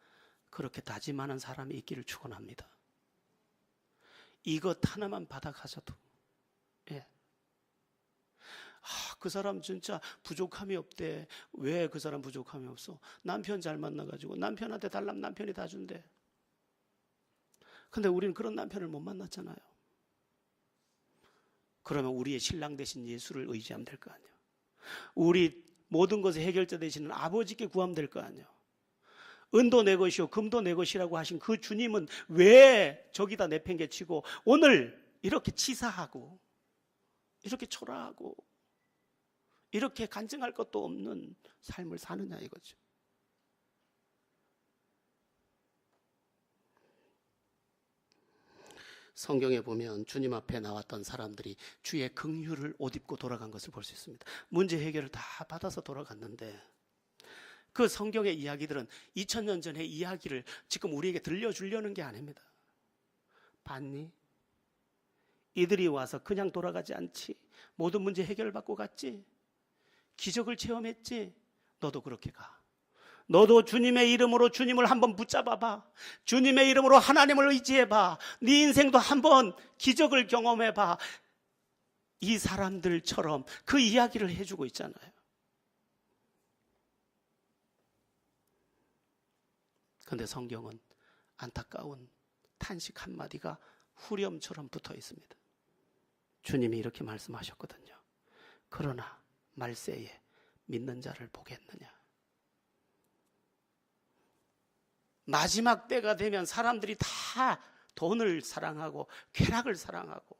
그렇게 다짐하는 사람이 있기를 축원합니다. 이것 하나만 받아가셔도, 예. 그 사람 진짜 부족함이 없대. 왜 그 사람 부족함이 없어? 남편 잘 만나가지고 남편한테 달라면 남편이 다 준대. 근데 우리는 그런 남편을 못 만났잖아요. 그러면 우리의 신랑 대신 예수를 의지하면 될 거 아니에요. 우리 모든 것의 해결자 되시는 아버지께 구하면 될 거 아니에요. 은도 내 것이요 금도 내 것이라고 하신 그 주님은 왜 저기다 내팽개치고 오늘 이렇게 치사하고 이렇게 초라하고 이렇게 간증할 것도 없는 삶을 사느냐 이거죠. 성경에 보면 주님 앞에 나왔던 사람들이 주의 긍휼을 옷 입고 돌아간 것을 볼 수 있습니다. 문제 해결을 다 받아서 돌아갔는데 그 성경의 이야기들은 2000년 전의 이야기를 지금 우리에게 들려주려는 게 아닙니다. 봤니? 이들이 와서 그냥 돌아가지 않지. 모든 문제 해결을 받고 갔지. 기적을 체험했지. 너도 그렇게 가. 너도 주님의 이름으로 주님을 한번 붙잡아봐. 주님의 이름으로 하나님을 의지해봐. 네 인생도 한번 기적을 경험해봐. 이 사람들처럼 그 이야기를 해주고 있잖아요. 그런데 성경은 안타까운 탄식 한마디가 후렴처럼 붙어 있습니다. 주님이 이렇게 말씀하셨거든요. 그러나 말세에 믿는 자를 보겠느냐. 마지막 때가 되면 사람들이 다 돈을 사랑하고 쾌락을 사랑하고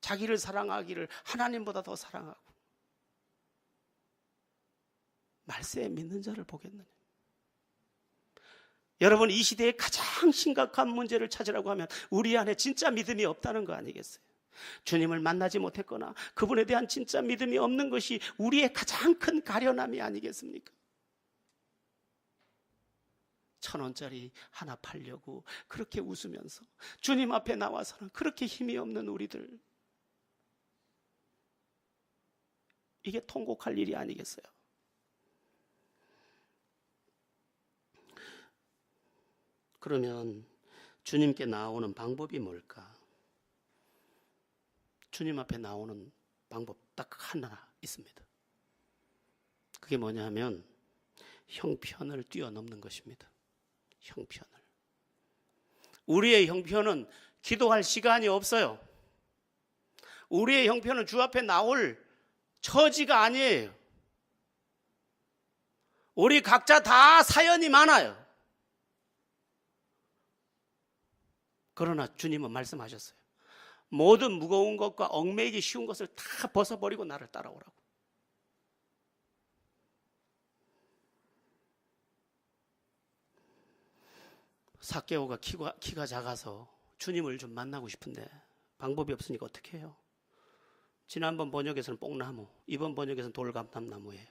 자기를 사랑하기를 하나님보다 더 사랑하고 말세에 믿는 자를 보겠느냐. 여러분, 이 시대의 가장 심각한 문제를 찾으라고 하면 우리 안에 진짜 믿음이 없다는 거 아니겠어요? 주님을 만나지 못했거나 그분에 대한 진짜 믿음이 없는 것이 우리의 가장 큰 가련함이 아니겠습니까? 1,000원짜리 하나 팔려고 그렇게 웃으면서 주님 앞에 나와서는 그렇게 힘이 없는 우리들, 이게 통곡할 일이 아니겠어요? 그러면 주님께 나오는 방법이 뭘까? 주님 앞에 나오는 방법 딱 하나 있습니다. 그게 뭐냐 하면 형편을 뛰어넘는 것입니다. 형편을. 우리의 형편은 기도할 시간이 없어요. 우리의 형편은 주 앞에 나올 처지가 아니에요. 우리 각자 다 사연이 많아요. 그러나 주님은 말씀하셨어요. 모든 무거운 것과 얽매이기 쉬운 것을 다 벗어버리고 나를 따라오라고. 삭개오가 키가 작아서 주님을 좀 만나고 싶은데 방법이 없으니까 어떻게 해요? 지난번 번역에서는 뽕나무, 이번 번역에서는 돌감람나무예요.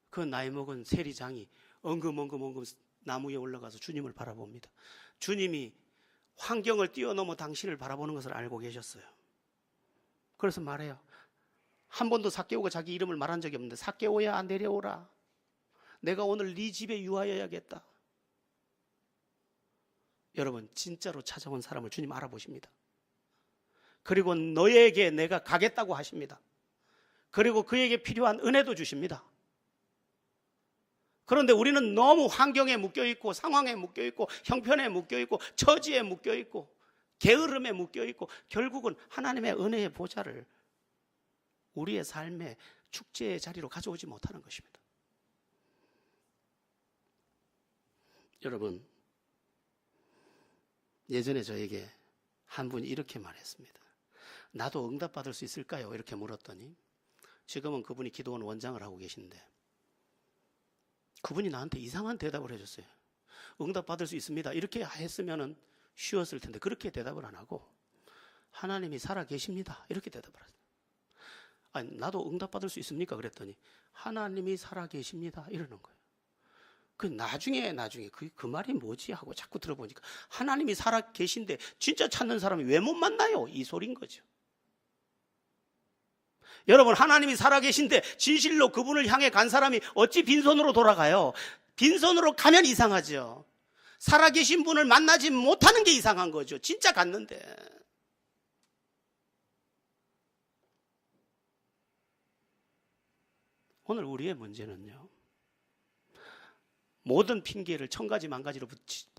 그 나이 먹은 세리장이 엉금엉금 나무에 올라가서 주님을 바라봅니다. 주님이 환경을 뛰어넘어 당신을 바라보는 것을 알고 계셨어요. 그래서 말해요. 한 번도 삭개오가 자기 이름을 말한 적이 없는데, 삭개오야 내려오라. 내가 오늘 네 집에 유하여야겠다. 여러분, 진짜로 찾아온 사람을 주님 알아보십니다. 그리고 너에게 내가 가겠다고 하십니다. 그리고 그에게 필요한 은혜도 주십니다. 그런데 우리는 너무 환경에 묶여있고 상황에 묶여있고 형편에 묶여있고 처지에 묶여있고 게으름에 묶여있고 결국은 하나님의 은혜의 보좌를 우리의 삶의 축제의 자리로 가져오지 못하는 것입니다. 여러분, 예전에 저에게 한 분이 이렇게 말했습니다. 나도 응답받을 수 있을까요? 이렇게 물었더니 지금은 그분이 기도원 원장을 하고 계신데 그분이 나한테 이상한 대답을 해줬어요. 응답받을 수 있습니다. 이렇게 했으면 쉬웠을 텐데 그렇게 대답을 안 하고 하나님이 살아 계십니다. 이렇게 대답을 하세요. 아니, 나도 응답받을 수 있습니까? 그랬더니 하나님이 살아 계십니다. 이러는 거예요. 그 나중에 그 말이 뭐지 하고 자꾸 들어보니까 하나님이 살아 계신데 진짜 찾는 사람이 왜 못 만나요? 이 소린 거죠. 여러분, 하나님이 살아 계신데 진실로 그분을 향해 간 사람이 어찌 빈손으로 돌아가요? 빈손으로 가면 이상하죠. 살아 계신 분을 만나지 못하는 게 이상한 거죠. 진짜 갔는데. 오늘 우리의 문제는요, 모든 핑계를 1000가지 만가지로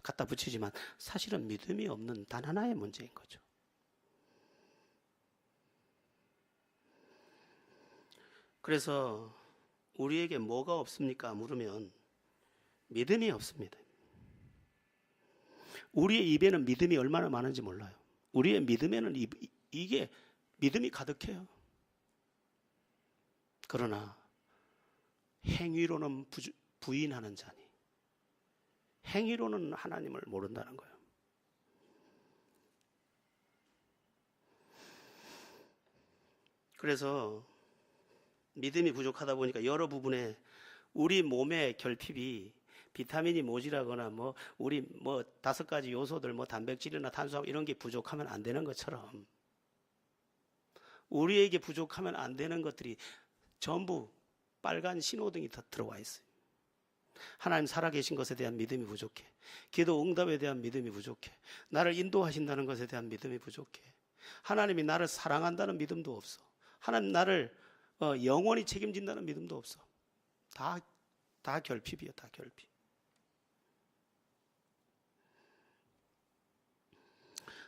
갖다 붙이지만 사실은 믿음이 없는 단 하나의 문제인 거죠. 그래서 우리에게 뭐가 없습니까? 물으면 믿음이 없습니다. 우리의 입에는 믿음이 얼마나 많은지 몰라요. 우리의 믿음에는 이게 믿음이 가득해요. 그러나 행위로는 부인하는 자니 행위로는 하나님을 모른다는 거예요. 그래서 믿음이 부족하다 보니까 여러 부분에 우리 몸의 결핍이 비타민이 모자라거나 우리 5가지 요소들 단백질이나 탄수화물 이런 게 부족하면 안 되는 것처럼 우리에게 부족하면 안 되는 것들이 전부 빨간 신호등이 다 들어와 있어요. 하나님 살아계신 것에 대한 믿음이 부족해. 기도 응답에 대한 믿음이 부족해. 나를 인도하신다는 것에 대한 믿음이 부족해. 하나님이 나를 사랑한다는 믿음도 없어. 하나님 나를 영원히 책임진다는 믿음도 없어. 다 결핍이야, 다 결핍.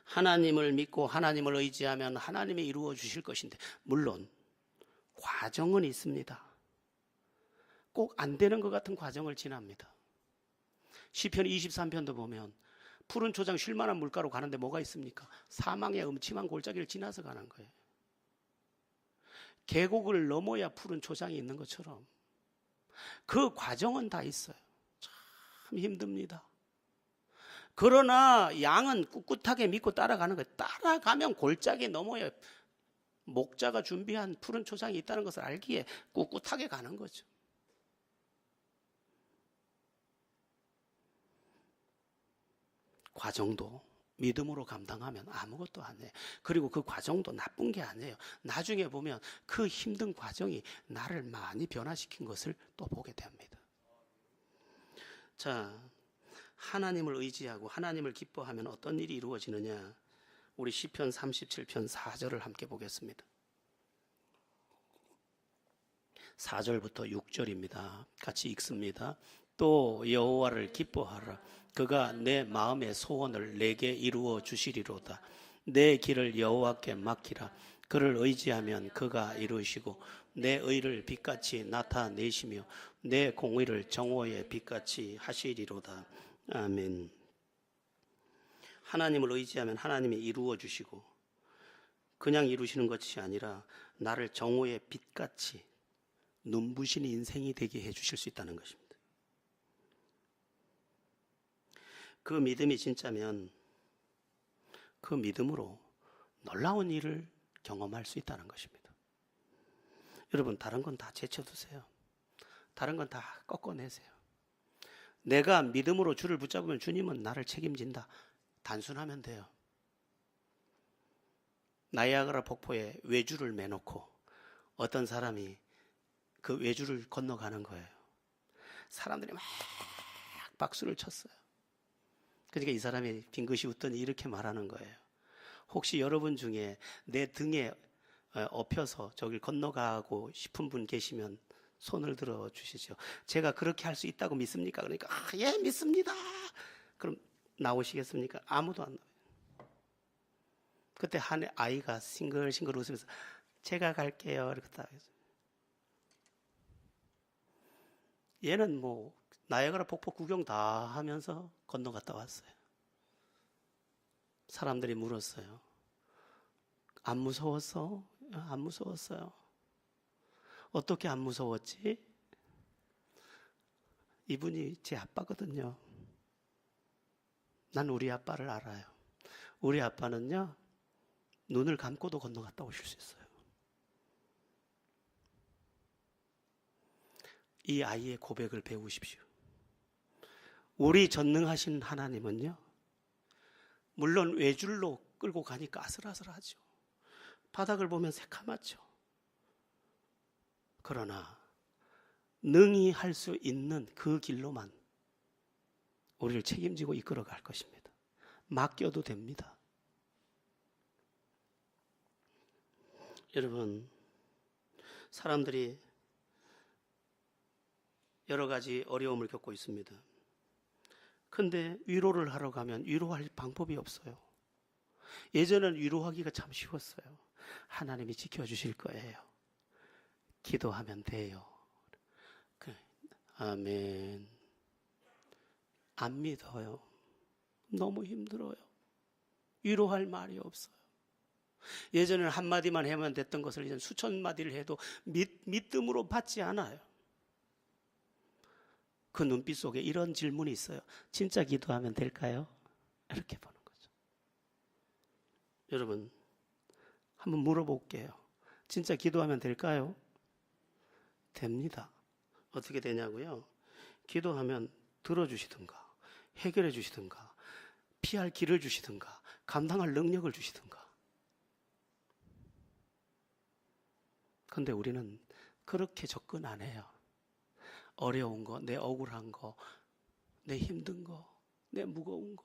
하나님을 믿고 하나님을 의지하면 하나님이 이루어 주실 것인데, 물론 과정은 있습니다. 꼭 안 되는 것 같은 과정을 지납니다. 시편 23편도 보면 푸른 초장 쉴만한 물가로 가는데 뭐가 있습니까? 사망의 음침한 골짜기를 지나서 가는 거예요. 계곡을 넘어야 푸른 초장이 있는 것처럼 그 과정은 다 있어요. 참 힘듭니다. 그러나 양은 꿋꿋하게 믿고 따라가는 거예요. 따라가면 골짜기 넘어야 목자가 준비한 푸른 초장이 있다는 것을 알기에 꿋꿋하게 가는 거죠. 과정도 믿음으로 감당하면 아무것도 안 해요. 그리고 그 과정도 나쁜 게 아니에요. 나중에 보면 그 힘든 과정이 나를 많이 변화시킨 것을 또 보게 됩니다. 자, 하나님을 의지하고 하나님을 기뻐하면 어떤 일이 이루어지느냐? 우리 시편 37편 4절을 함께 보겠습니다. 4절부터 6절입니다. 같이 읽습니다. 또 여호와를 기뻐하라. 그가 내 마음의 소원을 내게 이루어 주시리로다. 내 길을 여호와께 맡기라. 그를 의지하면 그가 이루시고 내 의를 빛같이 나타내시며 내 공의를 정오의 빛같이 하시리로다. 아멘. 하나님을 의지하면 하나님이 이루어 주시고 그냥 이루시는 것이 아니라 나를 정오의 빛같이 눈부신 인생이 되게 해주실 수 있다는 것입니다. 그 믿음이 진짜면 그 믿음으로 놀라운 일을 경험할 수 있다는 것입니다. 여러분, 다른 건 다 제쳐두세요. 다른 건 다 꺾어내세요. 내가 믿음으로 주를 붙잡으면 주님은 나를 책임진다. 단순하면 돼요. 나이아가라 폭포에 외주를 매놓고 어떤 사람이 그 외주를 건너가는 거예요. 사람들이 막 박수를 쳤어요. 그러니까 이 사람이 빙긋이 웃더니 이렇게 말하는 거예요. 혹시 여러분 중에 내 등에 엎혀서 저길 건너가고 싶은 분 계시면 손을 들어 주시죠. 제가 그렇게 할 수 있다고 믿습니까? 그러니까 예, 믿습니다. 그럼 나오시겠습니까? 아무도 안 나와요. 그때 한 아이가 싱글싱글 웃으면서 제가 갈게요. 이렇게 딱 했어요. 얘는 나이아가라 폭포 구경 다 하면서 건너갔다 왔어요. 사람들이 물었어요. 안 무서웠어? 안 무서웠어요. 어떻게 안 무서웠지? 이분이 제 아빠거든요. 난 우리 아빠를 알아요. 우리 아빠는요, 눈을 감고도 건너갔다 오실 수 있어요. 이 아이의 고백을 배우십시오. 우리 전능하신 하나님은요, 물론 외줄로 끌고 가니까 아슬아슬하죠. 바닥을 보면 새카맣죠. 그러나 능히 할 수 있는 그 길로만 우리를 책임지고 이끌어갈 것입니다. 맡겨도 됩니다. 여러분, 사람들이 여러 가지 어려움을 겪고 있습니다. 근데 위로를 하러 가면 위로할 방법이 없어요. 예전에는 위로하기가 참 쉬웠어요. 하나님이 지켜주실 거예요. 기도하면 돼요. 아멘. 안 믿어요. 너무 힘들어요. 위로할 말이 없어요. 예전에는 한마디만 하면 됐던 것을 이제 수천 마디를 해도 믿음으로 받지 않아요. 그 눈빛 속에 이런 질문이 있어요. 진짜 기도하면 될까요? 이렇게 보는 거죠. 여러분, 한번 물어볼게요. 진짜 기도하면 될까요? 됩니다. 어떻게 되냐고요? 기도하면 들어주시든가 해결해 주시든가 피할 길을 주시든가 감당할 능력을 주시든가. 그런데 우리는 그렇게 접근 안 해요. 어려운 거, 내 억울한 거, 내 힘든 거, 내 무거운 거.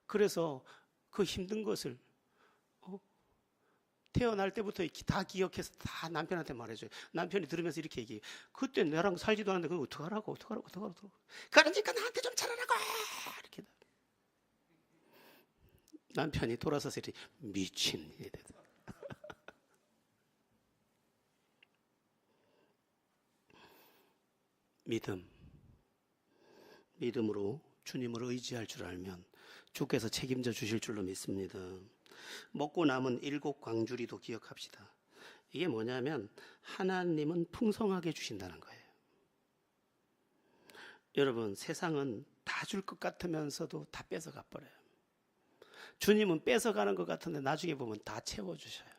그래서 그 힘든 것을 태어날 때부터 다 기억해서 다 남편한테 말해줘요. 남편이 들으면서 이렇게 얘기해요. 그때 나랑 살지도 않는데 그거 어떡하라고. 그러니까 나한테 좀 잘하라고. 이렇게. 남편이 돌아서서 이렇게 미친. 믿음으로 주님을 의지할 줄 알면 주께서 책임져 주실 줄로 믿습니다. 먹고 남은 7 광주리도 기억합시다. 이게 뭐냐면 하나님은 풍성하게 주신다는 거예요. 여러분, 세상은 다 줄 것 같으면서도 다 뺏어가 버려요. 주님은 뺏어가는 것 같은데 나중에 보면 다 채워주셔요.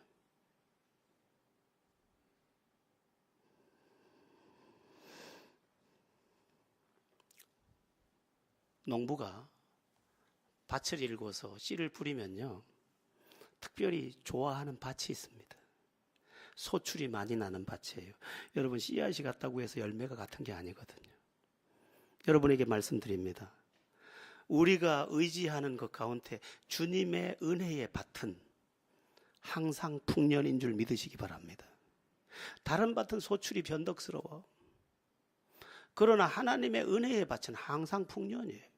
농부가 밭을 일궈서 씨를 뿌리면요, 특별히 좋아하는 밭이 있습니다. 소출이 많이 나는 밭이에요. 여러분, 씨앗이 같다고 해서 열매가 같은 게 아니거든요. 여러분에게 말씀드립니다. 우리가 의지하는 것 가운데 주님의 은혜의 밭은 항상 풍년인 줄 믿으시기 바랍니다. 다른 밭은 소출이 변덕스러워. 그러나 하나님의 은혜의 밭은 항상 풍년이에요.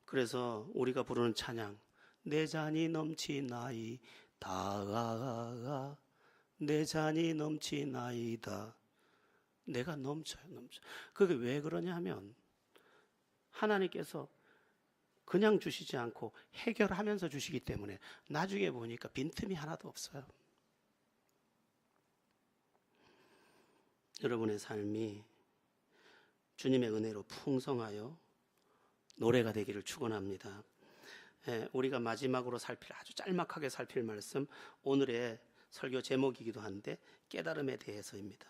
그래서 우리가 부르는 찬양, 내 잔이 넘치나이다, 내 잔이 넘치나이다. 내가 넘쳐요. 그게 왜 그러냐면 하나님께서 그냥 주시지 않고 해결하면서 주시기 때문에 나중에 보니까 빈틈이 하나도 없어요. 여러분의 삶이 주님의 은혜로 풍성하여 노래가 되기를 축원합니다. 우리가 마지막으로 아주 짤막하게 살필 말씀, 오늘의 설교 제목이기도 한데 깨달음에 대해서입니다.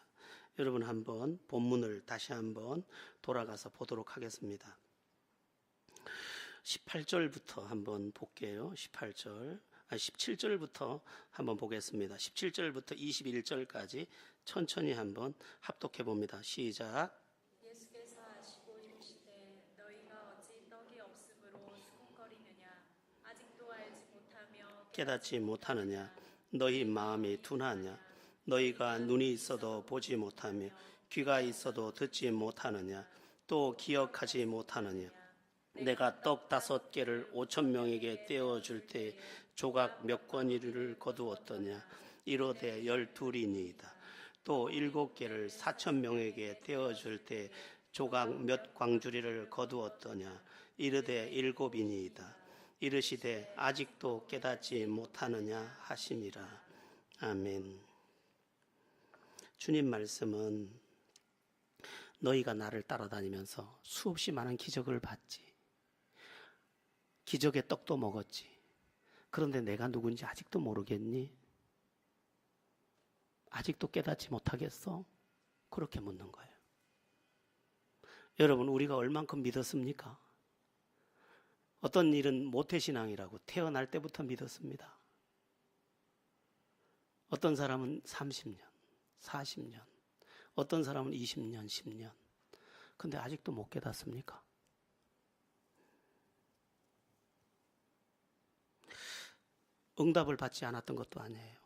여러분, 한번 본문을 다시 한번 돌아가서 보도록 하겠습니다. 18절부터 한번 볼게요. 17절부터 한번 보겠습니다. 17절부터 21절까지 천천히 한번 합독해 봅니다. 시작. 예수께서 아시고 이르시되 너희가 어찌 떡이 없으므로 수군거리느냐 아직도 알지 못하며 깨닫지 못하느냐 너희 마음이 둔하냐 너희가 눈이 있어도 보지 못하며 귀가 있어도 듣지 못하느냐 또 기억하지 못하느냐 내가 떡 5개를 5,000명에게 떼어줄 때 조각 몇 권이를 거두었더냐 이르되 12이니이다. 또 7개를 4,000명에게 떼어줄 때 조각 몇 광주리를 거두었더냐 이르되 7이니이다. 이르시되 아직도 깨닫지 못하느냐 하시니라. 아멘. 주님 말씀은 너희가 나를 따라다니면서 수없이 많은 기적을 봤지. 기적의 떡도 먹었지. 그런데 내가 누군지 아직도 모르겠니? 아직도 깨닫지 못하겠어? 그렇게 묻는 거예요. 여러분, 우리가 얼만큼 믿었습니까? 어떤 일은 모태신앙이라고 태어날 때부터 믿었습니다. 어떤 사람은 30년, 40년, 어떤 사람은 20년, 10년. 근데 아직도 못 깨닫습니까? 응답을 받지 않았던 것도 아니에요.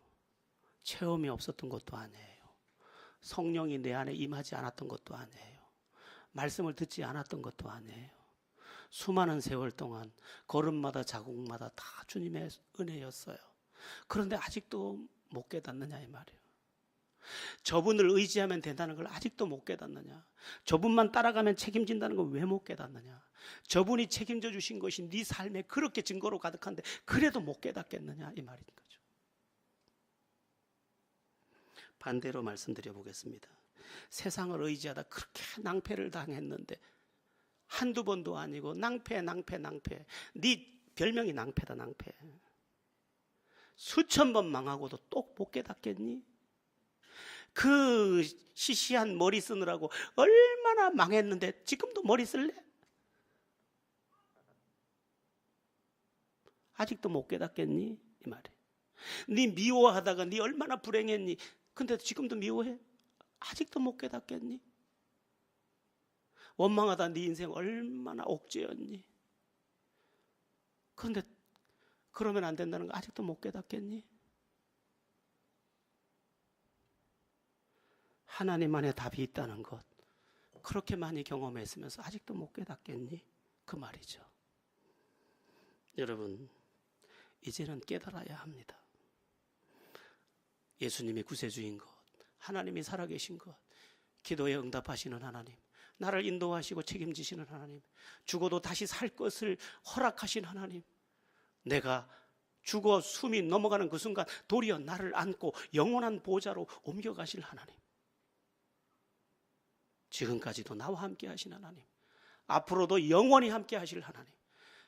체험이 없었던 것도 아니에요. 성령이 내 안에 임하지 않았던 것도 아니에요. 말씀을 듣지 않았던 것도 아니에요. 수많은 세월 동안 걸음마다 자국마다 다 주님의 은혜였어요. 그런데 아직도 못 깨닫느냐 이 말이에요. 저분을 의지하면 된다는 걸 아직도 못 깨닫느냐. 저분만 따라가면 책임진다는 걸 왜 못 깨닫느냐. 저분이 책임져 주신 것이 네 삶에 그렇게 증거로 가득한데 그래도 못 깨닫겠느냐 이 말인 거죠. 반대로 말씀드려 보겠습니다. 세상을 의지하다 그렇게 낭패를 당했는데 한두 번도 아니고 낭패. 네 별명이 낭패다, 낭패. 수천 번 망하고도 또 못 깨닫겠니? 그 시시한 머리 쓰느라고 얼마나 망했는데 지금도 머리 쓸래? 아직도 못 깨닫겠니? 이 말이에요. 네 미워하다가 네 얼마나 불행했니? 근데 지금도 미워해? 아직도 못 깨닫겠니? 원망하다 네 인생 얼마나 옥죄였니? 그런데 그러면 안 된다는 거 아직도 못 깨닫겠니? 하나님 안에 답이 있다는 것 그렇게 많이 경험했으면서 아직도 못 깨닫겠니? 그 말이죠. 여러분, 이제는 깨달아야 합니다. 예수님이 구세주인 것, 하나님이 살아계신 것, 기도에 응답하시는 하나님, 나를 인도하시고 책임지시는 하나님, 죽어도 다시 살 것을 허락하신 하나님, 내가 죽어 숨이 넘어가는 그 순간 도리어 나를 안고 영원한 보좌로 옮겨가실 하나님, 지금까지도 나와 함께 하신 하나님, 앞으로도 영원히 함께 하실 하나님,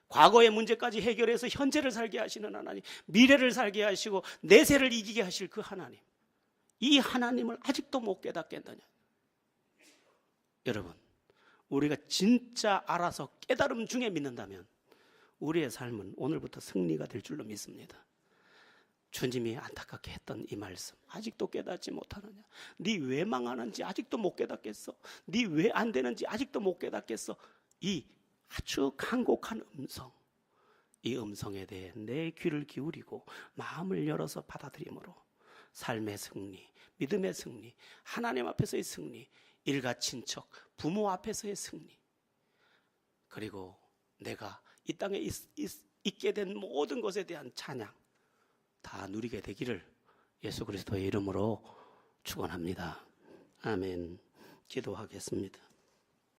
과거의 문제까지 해결해서 현재를 살게 하시는 하나님, 미래를 살게 하시고 내세를 이기게 하실 그 하나님, 이 하나님을 아직도 못 깨닫겠느냐. 여러분, 우리가 진짜 알아서 깨달음 중에 믿는다면 우리의 삶은 오늘부터 승리가 될 줄로 믿습니다. 주님이 안타깝게 했던 이 말씀 아직도 깨닫지 못하느냐. 네 왜 망하는지 아직도 못 깨닫겠어. 네 왜 안 되는지 아직도 못 깨닫겠어. 이 아주 간곡한 음성, 이 음성에 대해 내 귀를 기울이고 마음을 열어서 받아들임으로 삶의 승리, 믿음의 승리, 하나님 앞에서의 승리, 일가 친척, 부모 앞에서의 승리, 그리고 내가 이 땅에 있게 된 모든 것에 대한 찬양 다 누리게 되기를 예수 그리스도의 이름으로 축원합니다. 아멘. 기도하겠습니다.